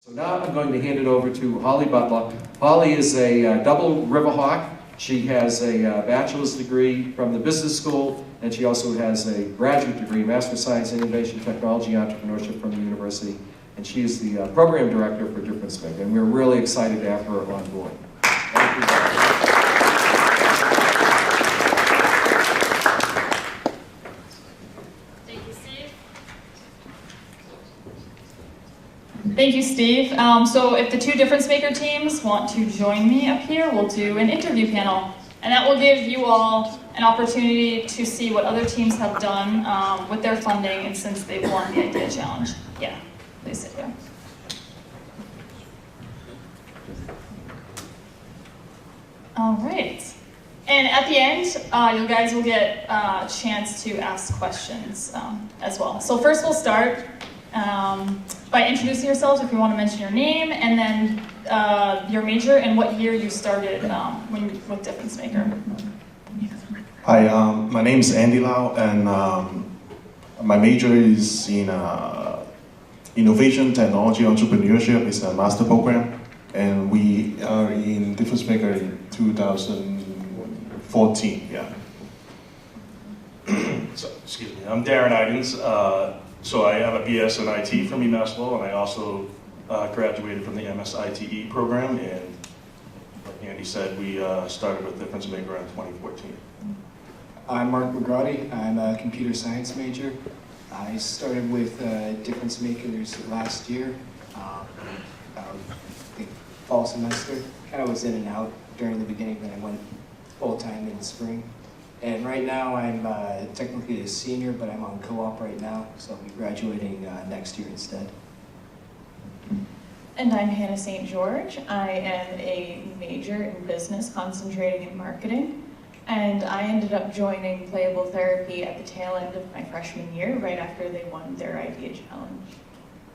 So now I'm going to hand it over to Holly Butler. Holly is a double Riverhawk. She has a bachelor's degree from the business school, and she also has a graduate degree, Master of Science, Innovation, Technology, Entrepreneurship from the university. And she is the program director for DifferenceMaker, and we're really excited to have her on board. Thank you. Thank you, Steve. So if the two DifferenceMaker teams want to join me up here, we'll do an interview panel. And that will give you all an opportunity to see what other teams have done with their funding and since they've won the Idea Challenge. Yeah, please sit here. All right. And at the end, you guys will get a chance to ask questions as well. So first we'll start by introducing yourselves, if you want to mention your name, and then your major and what year you started with DifferenceMaker. Hi, my name is Andy Lau, and my major is in Innovation, Technology, Entrepreneurship. It's a master program, and we are in DifferenceMaker in 2014, yeah. So, excuse me, I'm Darren Idens. So I have a BS in IT from UMass Lowell, and I also graduated from the MS-ITE program, and like Andy said, we started with DifferenceMaker in 2014. I'm Mark McGrady. I'm a computer science major. I started with DifferenceMakers last year, I think fall semester. Kind of was in and out during the beginning, then I went full-time in the spring. And right now I'm technically a senior, but I'm on co-op right now, so I'll be graduating next year instead. And I'm Hannah St. George. I am a major in business, concentrating in marketing. And I ended up joining Playable Therapy at the tail end of my freshman year, right after they won their Idea Challenge.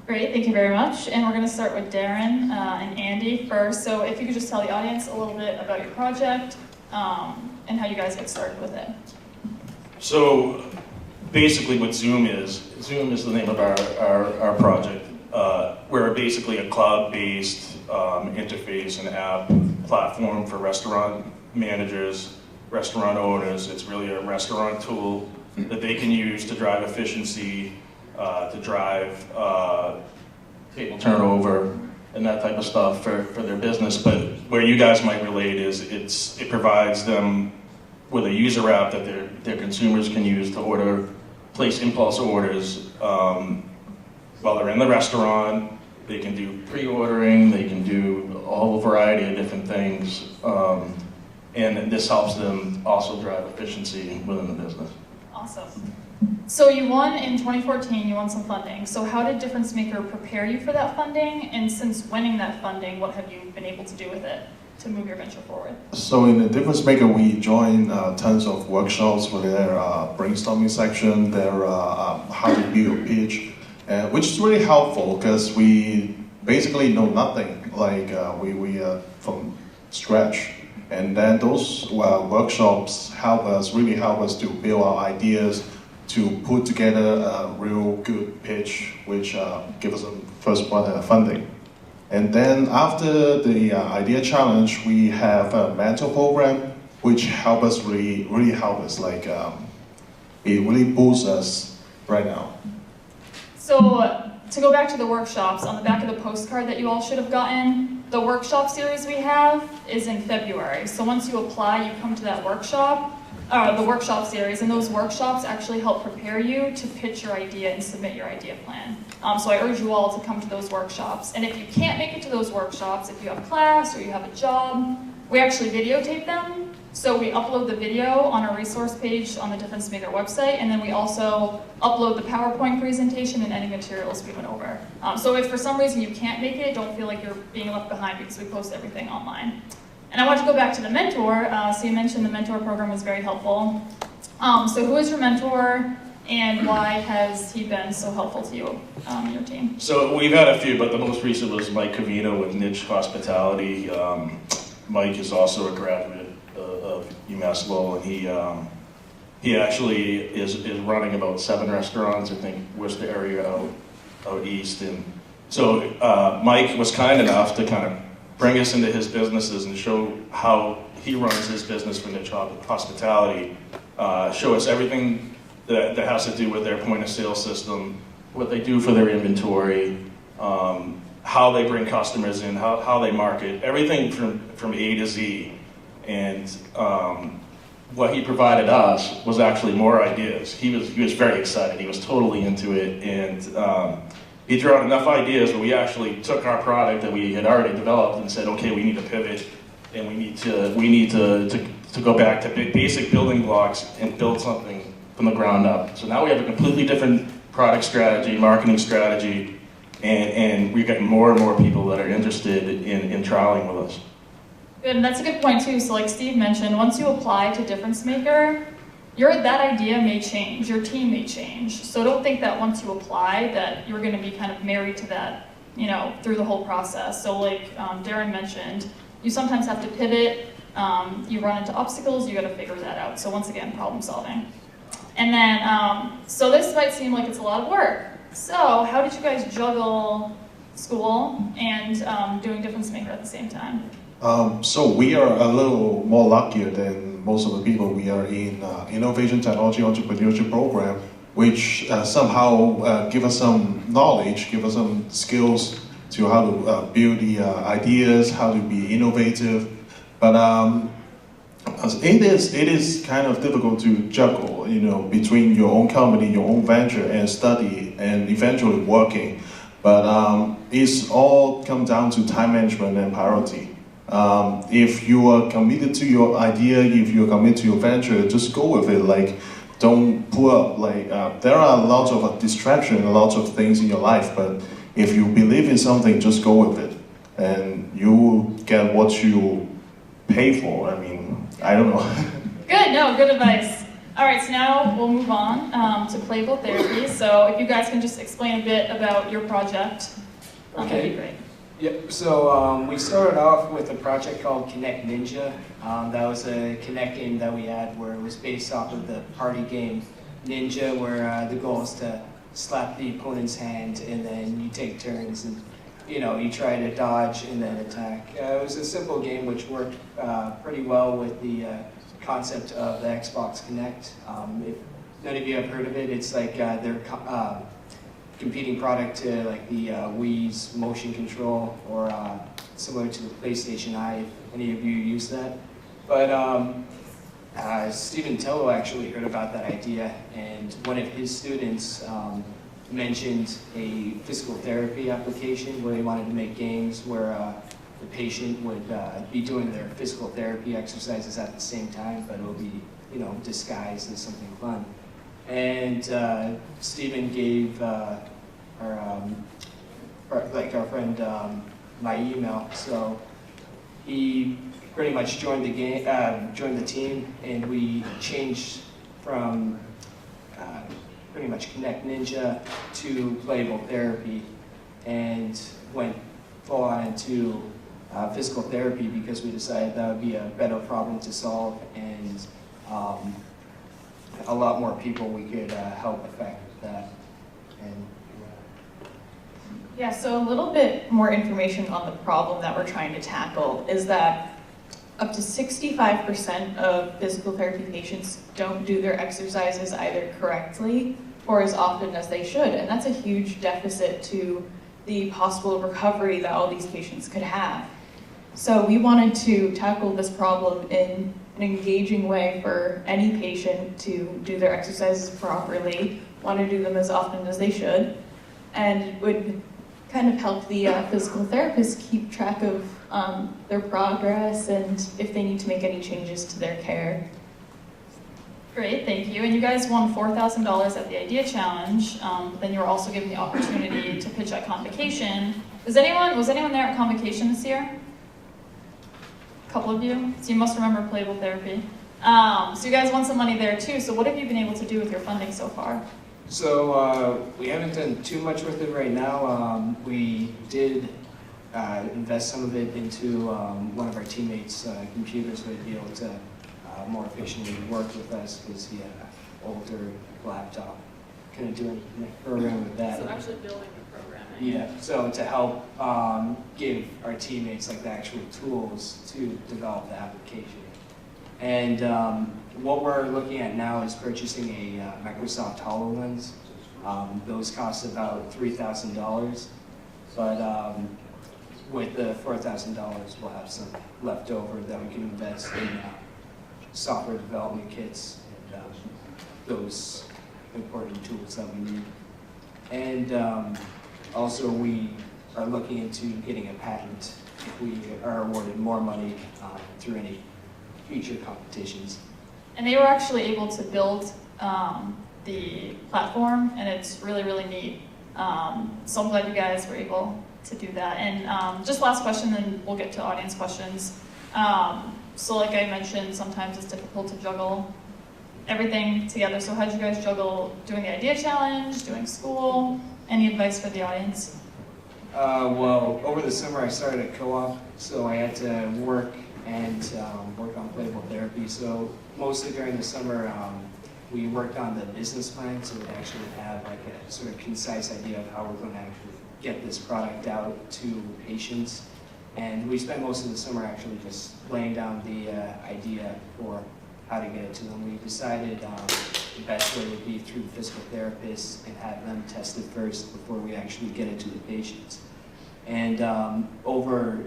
Great, thank you very much. And we're going to start with Darren and Andy first. So if you could just tell the audience a little bit about your project, and how you guys get started with it. So basically what ZHUUM is the name of our project. We're basically a cloud-based interface and app platform for restaurant managers, restaurant owners. It's really a restaurant tool that they can use to drive efficiency, to drive table turnover, and that type of stuff for their business. But where you guys might relate is it provides them with a user app that their consumers can use to place impulse orders while they're in the restaurant. They can do pre-ordering, they can do a whole variety of different things, and this helps them also drive efficiency within the business. Awesome. So you won in 2014, you won some funding. So how did DifferenceMaker prepare you for that funding? And since winning that funding, what have you been able to do with it to move your venture forward? So in the DifferenceMaker, we joined tons of workshops for their brainstorming section, their how to build a pitch, which is really helpful because we basically know nothing, like we are from scratch. And then those workshops really help us to build our ideas, to put together a real good pitch, which gives us first funding. And then after the Idea Challenge, we have a mentor program, which help us really help us. Like it really boosts us right now. So to go back to the workshops, on the back of the postcard that you all should have gotten, the workshop series we have is in February. So once you apply, you come to that workshop, the workshop series, and those workshops actually help prepare you to pitch your idea and submit your idea plan. So I urge you all to come to those workshops. And if you can't make it to those workshops, if you have class or you have a job, we actually videotape them. So we upload the video on our resource page on the DifferenceMaker website, and then we also upload the PowerPoint presentation and any materials we went over. So if for some reason you can't make it, don't feel like you're being left behind because we post everything online. And I want to go back to the mentor. So you mentioned the mentor program was very helpful. So who is your mentor, and why has he been so helpful to you and your team? So we've had a few, but the most recent was Mike Cavino with Niche Hospitality. Mike is also a graduate of UMass Lowell, and he actually is running about 7 restaurants, I think, Worcester area out east, and So Mike was kind enough to kind of bring us into his businesses and show how he runs his business for niche hospitality, show us everything that has to do with their point of sale system, what they do for their inventory, how they bring customers in, how they market, everything from A to Z. And what he provided us was actually more ideas. He was very excited. He was totally into it, and he threw out enough ideas where we actually took our product that we had already developed and said, okay, we need to pivot, and we need to go back to basic building blocks and build something from the ground up. So now we have a completely different product strategy, marketing strategy, and we're getting more and more people that are interested in trialing with us. Good, and that's a good point too. So like Steve mentioned, once you apply to DifferenceMaker, that idea may change, your team may change. So don't think that once you apply that you're going to be kind of married to that, through the whole process. So like Darren mentioned, you sometimes have to pivot, you run into obstacles, you got to figure that out. So once again, problem solving. And then, so this might seem like it's a lot of work. So how did you guys juggle school and doing DifferenceMaker at the same time? So we are a little more luckier than most of the people. We are in Innovation Technology Entrepreneurship Program, which somehow give us some knowledge, give us some skills to how to build the ideas, how to be innovative. But it is kind of difficult to juggle, between your own company, your own venture, and study, and eventually working. But it's all come down to time management and priority. If you are committed to your idea, if you're committed to your venture, just go with it. Like, don't pull up. There are lots of distractions, lots of things in your life, but if you believe in something, just go with it, and you get what you pay for. I mean, I don't know. Good advice. All right, so now we'll move on to Playable Therapy. So if you guys can just explain a bit about your project, that'd be great. Yep, so we started off with a project called Connect Ninja. That was a Connect game that we had where it was based off of the party game Ninja, where the goal is to slap the opponent's hand and then you take turns and you try to dodge and then attack. It was a simple game which worked pretty well with the concept of the Xbox Connect. If none of you have heard of it, it's like their competing product to like the Wii's motion control, or similar to the PlayStation Eye, if any of you use that. But Stephen Tello actually heard about that idea, and one of his students mentioned a physical therapy application where they wanted to make games where the patient would be doing their physical therapy exercises at the same time, but it would be, disguised as something fun. And Stephen gave our friend my email, so he pretty much joined the team, and we changed from pretty much Connect Ninja to Playable Therapy, and went full on into physical therapy because we decided that would be a better problem to solve, and a lot more people we could help affect that. And yeah, so a little bit more information on the problem that we're trying to tackle is that up to 65% of physical therapy patients don't do their exercises either correctly or as often as they should, and that's a huge deficit to the possible recovery that all these patients could have. So we wanted to tackle this problem in an engaging way for any patient to do their exercises properly, want to do them as often as they should, and would kind of help the physical therapist keep track of their progress and if they need to make any changes to their care. Great, thank you. And you guys won $4,000 at the Idea Challenge. Then you were also given the opportunity to pitch at Convocation. Was anyone there at Convocation this year? A couple of you? So you must remember Playable Therapy. So you guys won some money there too. So what have you been able to do with your funding so far? so we haven't done too much with it right now. We did invest some of it into one of our teammates' computers, so he'd be able to more efficiently work with us because he had an older laptop. Couldn't do any programming with that. So actually building the programming. Yeah, so to help give our teammates like the actual tools to develop the application. And what we're looking at now is purchasing a Microsoft HoloLens. Those cost about $3,000, but with the $4,000, we'll have some left over that we can invest in software development kits and those important tools that we need. And also we are looking into getting a patent if we are awarded more money through any future competitions. And they were actually able to build the platform, and it's really, really neat. So I'm glad you guys were able to do that. And just last question, then we'll get to audience questions. So like I mentioned, sometimes it's difficult to juggle everything together. So how did you guys juggle doing the idea challenge, doing school? Any advice for the audience? Well, over the summer I started a co-op, so I had to work and work on playable therapy. So mostly during the summer, we worked on the business plan, so we'd actually have like a sort of concise idea of how we're going to actually get this product out to patients. And we spent most of the summer actually just laying down the idea for how to get it to them. We decided the best way would be through physical therapists and have them test it first before we actually get it to the patients. And over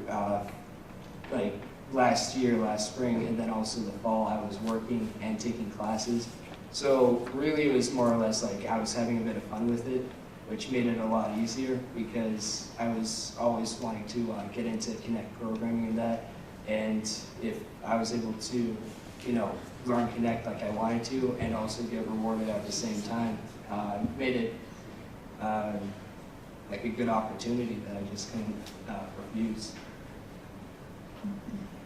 like last spring, and then also the fall, I was working and taking classes. So really it was more or less like I was having a bit of fun with it, which made it a lot easier because I was always wanting to get into Connect programming and that. And if I was able to, you know, learn Connect like I wanted to and also get rewarded at the same time, made it like a good opportunity that I just couldn't refuse.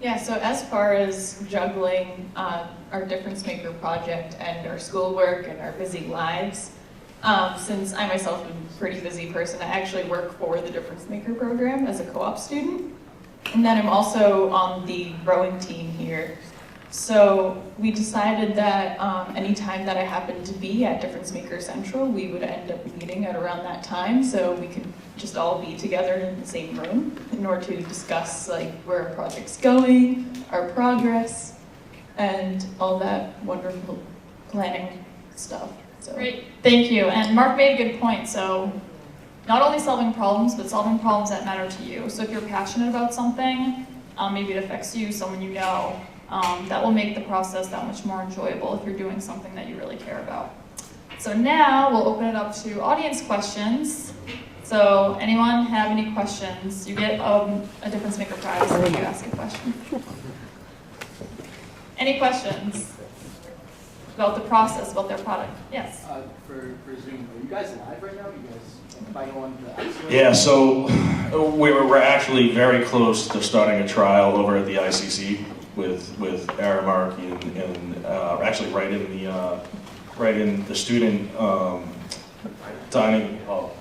Yeah, so as far as juggling our DifferenceMaker project and our schoolwork and our busy lives, since I myself am a pretty busy person, I actually work for the DifferenceMaker program as a co-op student. And then I'm also on the rowing team here. So we decided that anytime that I happened to be at DifferenceMaker Central, we would end up meeting at around that time so we could just all be together in the same room in order to discuss like where our project's going, our progress, and all that wonderful planning stuff. So. Great, thank you. And Mark made a good point. So not only solving problems, but solving problems that matter to you. So if you're passionate about something, maybe it affects you, someone you know, that will make the process that much more enjoyable if you're doing something that you really care about. So now we'll open it up to audience questions. So anyone have any questions? You get a DifferenceMaker prize if you ask a question. Any questions about the process, about their product? Yes? For Zoom, are you guys live right now? Are you guys by going to the ice? Yeah, so we're actually very close to starting a trial over at the ICC with Aramark and actually right in the student dining hall.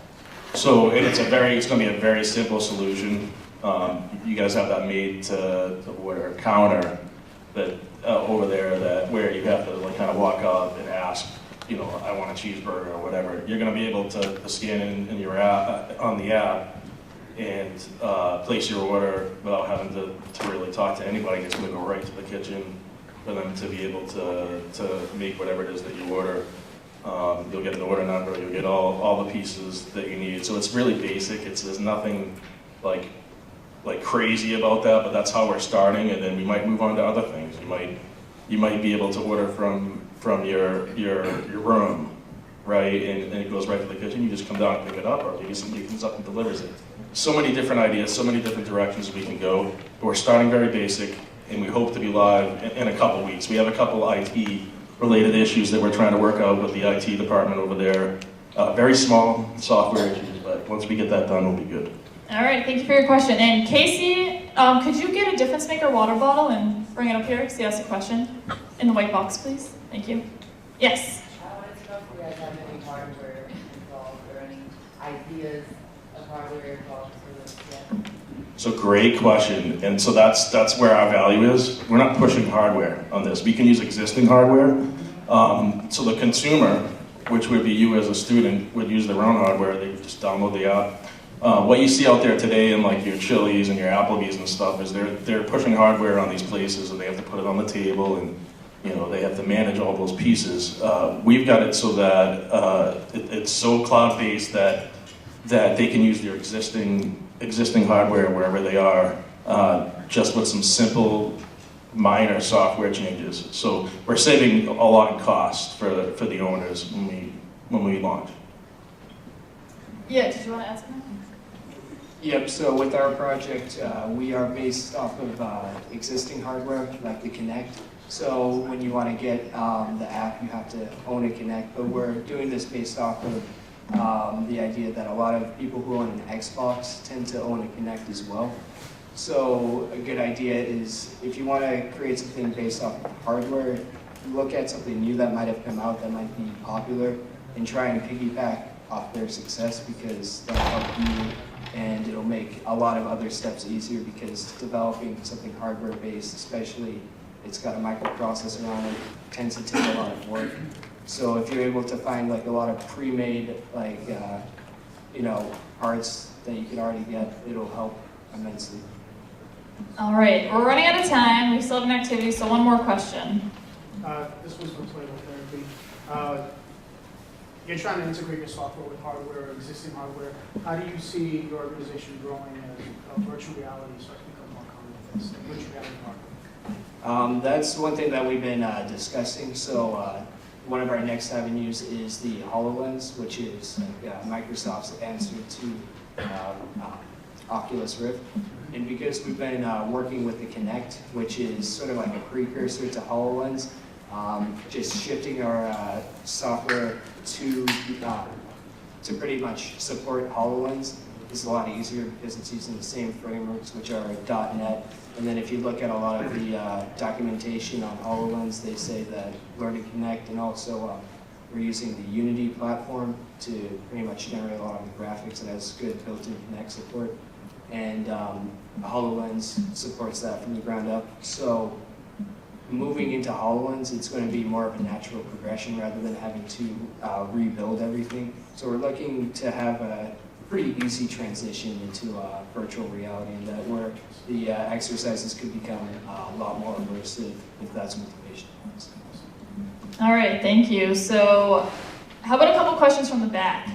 So it's going to be a very simple solution. You guys have that made to order a counter that over there that where you have to like kind of walk up and ask, you know, I want a cheeseburger or whatever. You're going to be able to scan in your app on the app and place your order without having to really talk to anybody. It's going to go right to the kitchen for them to be able to make whatever it is that you order. You'll get an order number, you'll get all the pieces that you need. So it's really basic. There's nothing like crazy about that, but that's how we're starting, and then we might move on to other things. You might be able to order from your room, right? And it goes right to the kitchen. You just come down and pick it up, or maybe somebody comes up and delivers it. So many different ideas, so many different directions we can go. But we're starting very basic, and we hope to be live in a couple weeks. We have a couple IT-related issues that we're trying to work out with the IT department over there. Very small software issues, but once we get that done, we'll be good. All right, thank you for your question. And Casey, could you get a DifferenceMaker water bottle and bring it up here so you ask a question? In the white box, please. Thank you. Yes? I wanted to know if you guys have any hardware involved or any ideas of hardware involved for this yet. So great question, and so that's where our value is. We're not pushing hardware on this. We can use existing hardware. So the consumer, which would be you as a student, would use their own hardware. They just download the app, What you see out there today in like your Chili's and your Applebee's and stuff is they're pushing hardware on these places, and they have to put it on the table, and you know they have to manage all those pieces. We've got it so that it's so cloud-based that they can use their existing hardware wherever they are, just with some simple minor software changes. So we're saving a lot in cost for the owners when we launch. Yeah, did you want to ask me? Yep, so with our project, we are based off of existing hardware, like the Kinect. So when you want to get the app, you have to own a Kinect, but we're doing this based off of the idea that a lot of people who own an Xbox tend to own a Kinect as well. So a good idea is, if you want to create something based off of hardware, look at something new that might have come out that might be popular, and try and piggyback off their success, because that'll help you, and it'll make a lot of other steps easier, because developing something hardware-based, especially it's got a microprocessor on it, tends to take a lot of work. So if you're able to find like a lot of pre-made parts that you can already get, it'll help immensely. All right, we're running out of time. We still have an activity, so one more question. This was from Playable Therapy. You're trying to integrate your software with hardware, existing hardware. How do you see your organization growing as virtual reality starts to become more common? Virtual reality hardware. That's one thing that we've been discussing. So one of our next avenues is the HoloLens, which is Microsoft's answer to Oculus Rift. And because we've been working with the Kinect, which is sort of like a precursor to HoloLens, just shifting our software to pretty much support HoloLens is a lot easier, because it's using the same frameworks, which are .NET. And then if you look at a lot of the documentation on HoloLens, they say that Learn to Connect, and also we're using the Unity platform to pretty much generate a lot of the graphics. It has good built-in Connect support. And HoloLens supports that from the ground up. So moving into HoloLens, it's going to be more of a natural progression rather than having to rebuild everything. So we're looking to have a pretty easy transition into virtual reality, and that where the exercises could become a lot more immersive, if that's what the patient wants. All right, thank you. So how about a couple questions from the back?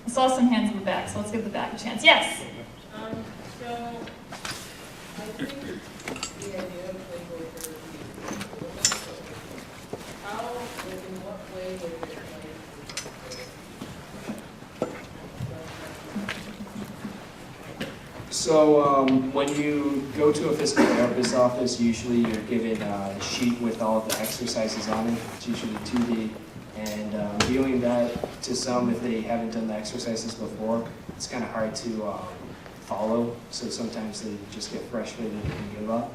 I saw some hands in the back, so let's give the back a chance. Yes? So, I think the idea of playable therapy, how, in what way would it So when you go to a physical therapist's office, usually you're given a sheet with all of the exercises on it. It's usually 2D. And viewing that, to some, if they haven't done the exercises before, it's kind of hard to follow. So sometimes they just get frustrated and give up.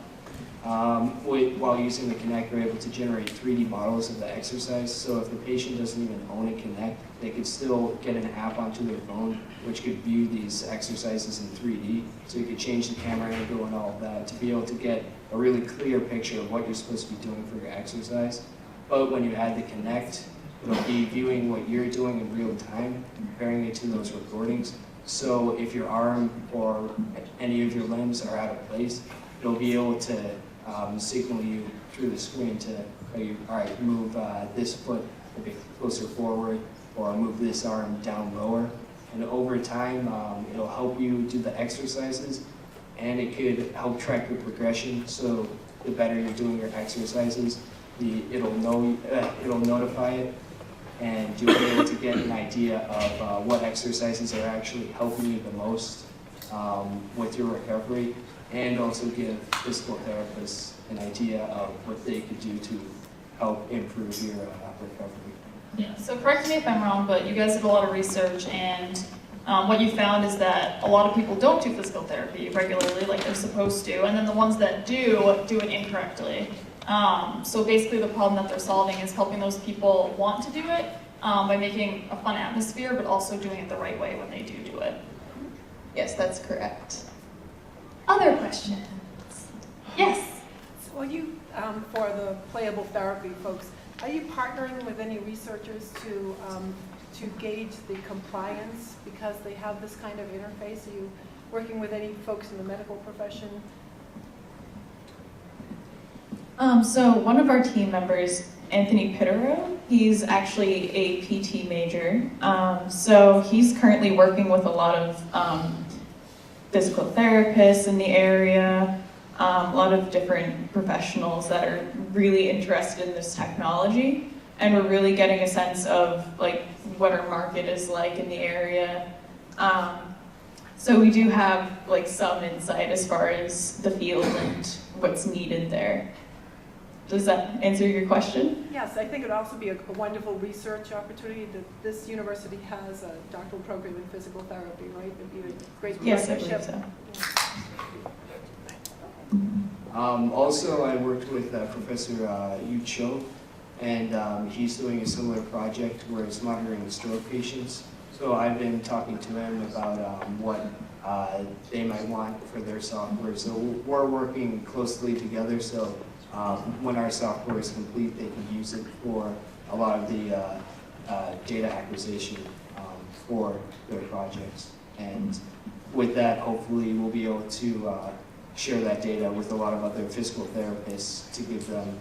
While using the Kinect, we're able to generate 3D models of the exercise. So if the patient doesn't even own a Kinect, they could still get an app onto their phone, which could view these exercises in 3D. So you could change the camera angle and all of that to be able to get a really clear picture of what you're supposed to be doing for your exercise. But when you add the Kinect, it'll be viewing what you're doing in real time, comparing it to those recordings. So if your arm or any of your limbs are out of place, it'll be able to signal you through the screen to, all right, move this foot a bit closer forward, or move this arm down lower. And over time, it'll help you do the exercises, and it could help track your progression. So the better you're doing your exercises, it'll notify it, and you'll be able to get an idea of what exercises are actually helping you the most with your recovery, and also give physical therapists an idea of what they could do to help improve your recovery. Yeah, so correct me if I'm wrong, but you guys did a lot of research, and what you found is that a lot of people don't do physical therapy regularly like they're supposed to, and then the ones that do it incorrectly. So basically the problem that they're solving is helping those people want to do it by making a fun atmosphere, but also doing it the right way when they do it. Yes, that's correct. Other questions? Yes? So are you, for the playable therapy folks, are you partnering with any researchers to to gauge the compliance because they have this kind of interface? Are you working with any folks in the medical profession? So one of our team members, Anthony Pitero, he's actually a PT major. So he's currently working with a lot of physical therapists in the area, a lot of different professionals that are really interested in this technology. And we're really getting a sense of like what our market is like in the area. So we do have like some insight as far as the field and what's needed there. Does that answer your question? Yes, I think it would also be a wonderful research opportunity that this university has a doctoral program in physical therapy, right? It'd be a great Yes, I partnership. believe so. Also, I worked with Professor ZHUUM, and he's doing a similar project where he's monitoring stroke patients. So I've been talking to him about what they might want for their software. So we're working closely together. So when our software is complete, they can use it for a lot of the data acquisition for their projects. And with that, hopefully, we'll be able to share that data with a lot of other physical therapists to give them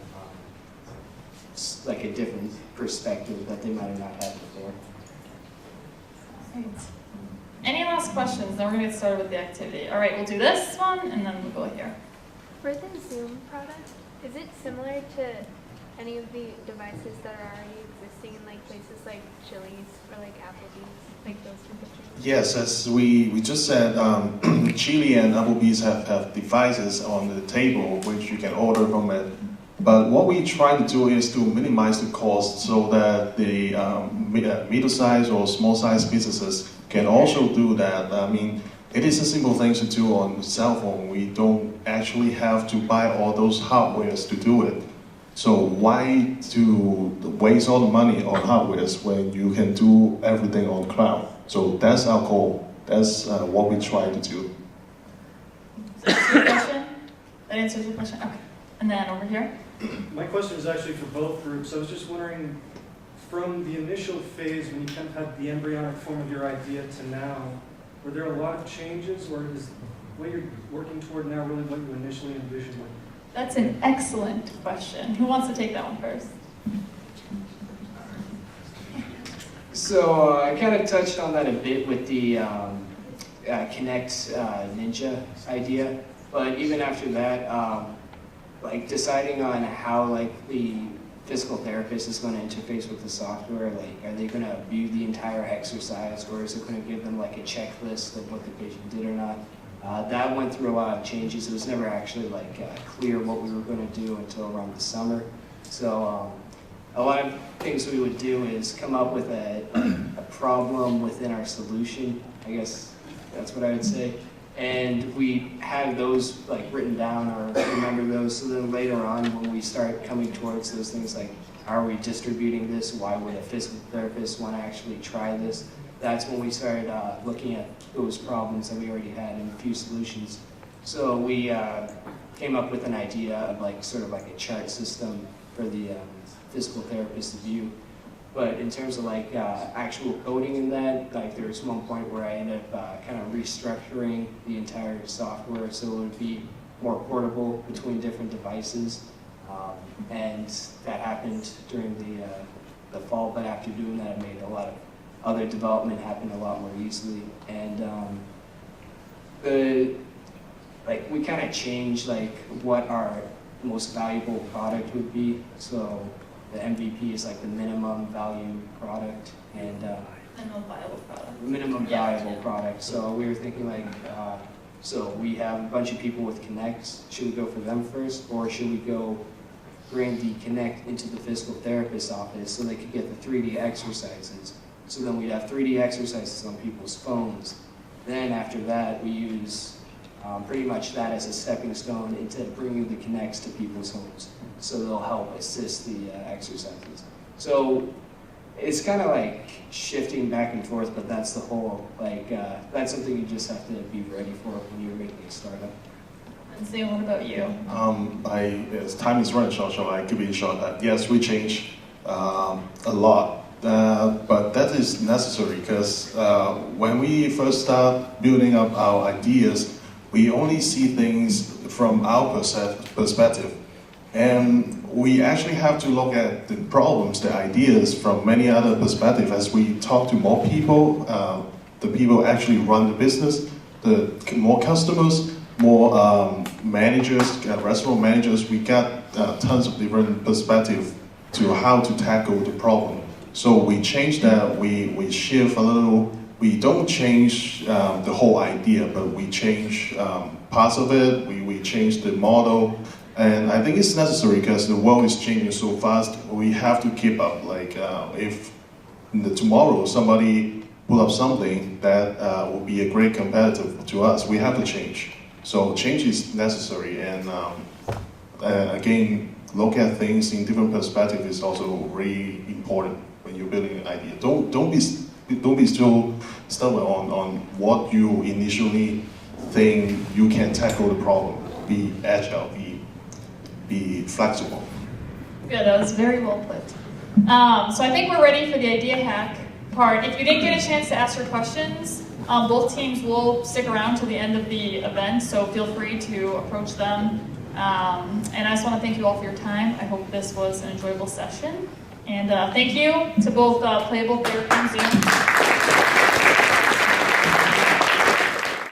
like a different perspective that they might have not had before. Great. Any last questions? Then we're gonna get started with the activity. All right, we'll do this one and then we'll go here. For the ZHUUM product, is it similar to any of the devices that are already existing in like places like Chili's or like Applebee's, like those two pictures? Yes, as we just said, Chili and Applebee's have devices on the table which you can order from it. But what we try to do is to minimize the cost so that the middle-sized or small-sized businesses can also do that. I mean, it is a simple thing to do on the cell phone. We don't actually have to buy all those hardwares to do it. So why to waste all the money on hardwares when you can do everything on cloud? So that's our goal. That's what we try to do. Does that answer your question? That answers your question? Okay. And then over here. My question is actually for both groups. I was just wondering, from the initial phase when you kind of had the embryonic form of your idea to now, were there a lot of changes, or is what you're working toward now really what you initially envisioned? That's an excellent question. Who wants to take that one first? So I kind of touched on that a bit with the Connect Ninja idea, but even after that, like deciding on how like the physical therapist is going to interface with the software, like are they going to view the entire exercise, or is it going to give them like a checklist of what the patient did or not? That went through a lot of changes. It was never actually like clear what we were going to do until around the summer. So a lot of things we would do is come up with a problem within our solution. I guess that's what I would say. And we have those like written down or remember those, so then later on when we start coming towards those things like, are we distributing this? Why would a physical therapist want to actually try this? That's when we started looking at those problems that we already had and a few solutions. So we came up with an idea of like sort of like a chart system for the physical therapist to view. But in terms of like actual coding in that, like there was one point where I ended up kind of restructuring the entire software so it would be more portable between different devices. And that happened during the fall, but after doing that, it made a lot of other development happen a lot more easily. And we kind of changed like what our most valuable product would be. So the MVP is like the minimum value product and Minimum viable product. minimum valuable product. So we were thinking like, so we have a bunch of people with Connects. Should we go for them first, or should we go bring the Connect into the physical therapist's office so they could get the 3D exercises? So then we'd have 3D exercises on people's phones. Then after that, we use pretty much that as a stepping stone into bringing the Connects to people's homes. So they'll help assist the exercises. So it's kind of like shifting back and forth, but that's the whole, like, that's something you just have to be ready for when you're making a startup. And Sam, what about you? As time is running short, so I give it a shot. Yes, we changed a lot but that is necessary because when we first start building up our ideas, we only see things from our perspective. And we actually have to look at the problems, the ideas from many other perspectives. As we talk to more people, the people actually run the business, the more customers, more managers, restaurant managers, we got tons of different perspectives to how to tackle the problem. So we change that, we shift a little, we don't change the whole idea, but we change parts of it, we change the model, and I think it's necessary because the world is changing so fast, we have to keep up. Like if tomorrow somebody put up something that will be a great competitor to us, we have to change. So change is necessary, and again, look at things in different perspectives is also really important when you're building an idea. Don't be so stubborn on what you initially think you can tackle the problem. Be agile, be flexible. Good, that was very well put. So I think we're ready for the idea hack part. If you didn't get a chance to ask your questions, both teams will stick around to the end of the event, so feel free to approach them. And I just want to thank you all for your time. I hope this was an enjoyable session. And thank you to both Playable Therapy and ZHUUM.